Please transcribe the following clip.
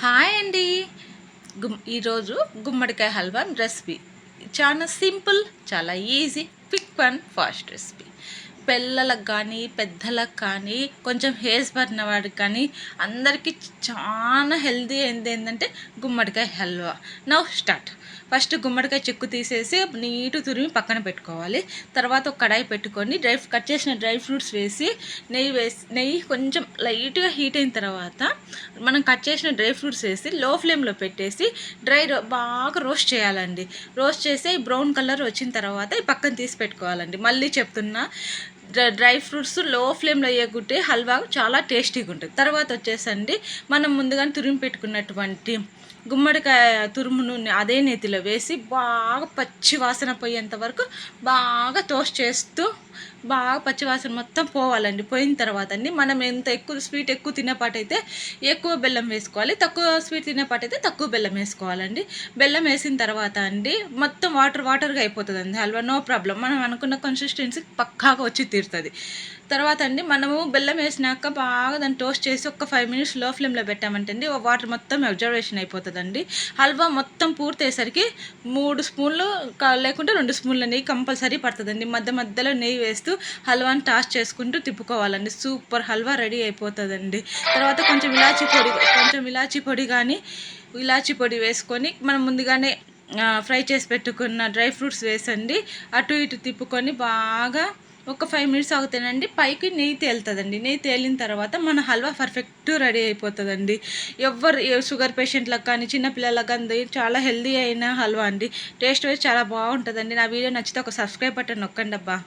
Hi అండి. ఈరోజు గుమ్మడికాయ హల్వా రెసిపీ చాలా సింపుల్, చాలా easy, quick and fast recipe. పిల్లలకు కానీ పెద్దలకు కానీ కొంచెం హెయిర్స్ పడిన వాడికి కానీ అందరికీ చాలా హెల్తీ అయింది ఏంటంటే గుమ్మడికాయ హల్వా. Now start. ఫస్ట్ గుమ్మడికాయ చెక్కు తీసేసి నీటు తురిమి పక్కన పెట్టుకోవాలి. తర్వాత ఒక కడాయి పెట్టుకొని కట్ చేసిన డ్రై ఫ్రూట్స్ వేసి నెయ్యి కొంచెం లైట్గా హీట్ అయిన తర్వాత మనం కట్ చేసిన డ్రై ఫ్రూట్స్ వేసి లో ఫ్లేమ్లో పెట్టేసి బాగా రోస్ట్ చేయాలండి. రోస్ట్ చేసి బ్రౌన్ కలర్ వచ్చిన తర్వాత పక్కన తీసి పెట్టుకోవాలండి. మళ్ళీ చెప్తున్నా, డ్రై ఫ్రూట్స్ లో ఫ్లేమ్లో వేయకుంటే హల్వా చాలా టేస్టీగా ఉంటుంది. తర్వాత వచ్చేసండి మనం ముందుగానే తురిమి పెట్టుకున్నటువంటి గుమ్మడికాయ తురుమును అదే నేతిలో వేసి బాగా పచ్చి వాసన పోయేంత వరకు బాగా టోస్ట్ చేస్తూ బాగా పచ్చివాసన మొత్తం పోవాలండి. పోయిన తర్వాత అండి మనం ఎంత స్వీట్ ఎక్కువ తినేపాటైతే ఎక్కువ బెల్లం వేసుకోవాలి, తక్కువ స్వీట్ తినేపాటైతే తక్కువ బెల్లం వేసుకోవాలండి. బెల్లం వేసిన తర్వాత అండి మొత్తం వాటర్గా అయిపోతుందండి హల్వా. నో ప్రాబ్లం, మనం అనుకున్న కన్సిస్టెన్సీ పక్కాగా వచ్చి తీరుతుంది. తర్వాత అండి మనము బెల్లం వేసినాక బాగా దాన్ని టోస్ట్ చేసి ఒక 5 minutes లో ఫ్లేమ్లో పెట్టామంటే అండి వాటర్ మొత్తం అబ్జర్వేషన్ అయిపోతుందండి. హల్వా మొత్తం పూర్తి అయ్యేసరికి 3 స్పూన్లు లేకుంటే 2 స్పూన్ల నెయ్యి కంపల్సరీ పడుతుందండి. మధ్యలో నెయ్యి వేస్తూ హల్వాని టాస్ చేసుకుంటూ తిప్పుకోవాలండి. సూపర్ హల్వా రెడీ అయిపోతుందండి. తర్వాత కొంచెం ఇలాచీ పొడి కానీ ఇలాచీ పొడి వేసుకొని మనం ముందుగానే ఫ్రై చేసి పెట్టుకున్న డ్రై ఫ్రూట్స్ వేసండి అటు ఇటు తిప్పుకొని బాగా ఒక 5 minutes అవుతానండి పైకి నెయ్యి తేలుతుందండి. నెయ్యి తేలిన తర్వాత మన హల్వా పర్ఫెక్ట్ రెడీ అయిపోతుందండి. షుగర్ పేషెంట్లకు కానీ చిన్నపిల్లలకు కానీ చాలా హెల్దీ అయిన హల్వా అండి. టేస్ట్ వైజ్ చాలా బాగుంటుందండి. నా వీడియో నచ్చితే ఒక సబ్స్క్రైబ్ బటన్ నొక్కండి అబ్బా.